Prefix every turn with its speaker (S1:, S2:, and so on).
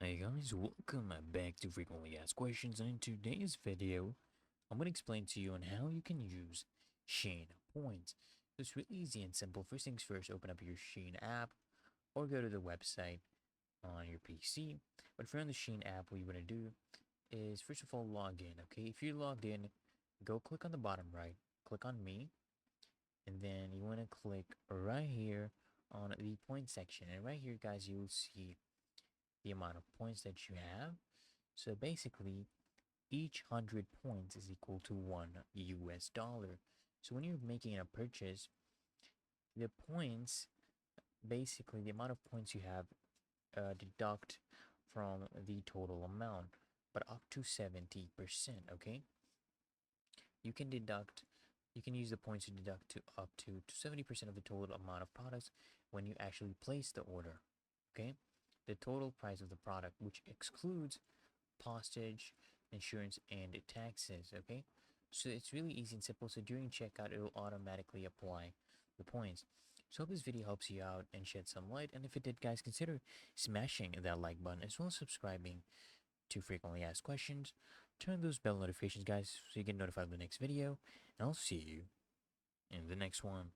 S1: Hey guys, welcome back to Frequently Asked Questions, and in today's video, I'm going to explain to you on how you can use Shein Points. So it's really easy and simple. First things first, open up your Shein app or go to the website on your PC. But if you're on the Shein app, what you want to do is first of all log in, okay? If you're logged in, go click on the bottom right, click on Me, and then you want to click right here on the point section. And right here, guys, you will see the amount of points that you have. So basically, each 100 points is equal to $1. So when you're making a purchase, the points, basically the amount of points you have, deduct from the total amount, but up to 70%, okay? You can deduct, you can use the points to deduct to up to 70% of the total amount of products when you actually place the order, okay? The total price of the product, which excludes postage, insurance, and taxes, okay? So it's really easy and simple. So during checkout, it will automatically apply the points. So I hope this video helps you out and shed some light. And if it did, guys, consider smashing that like button as well as subscribing to Frequently Asked Questions. Turn those bell notifications, guys, so you get notified of the next video. And I'll see you in the next one.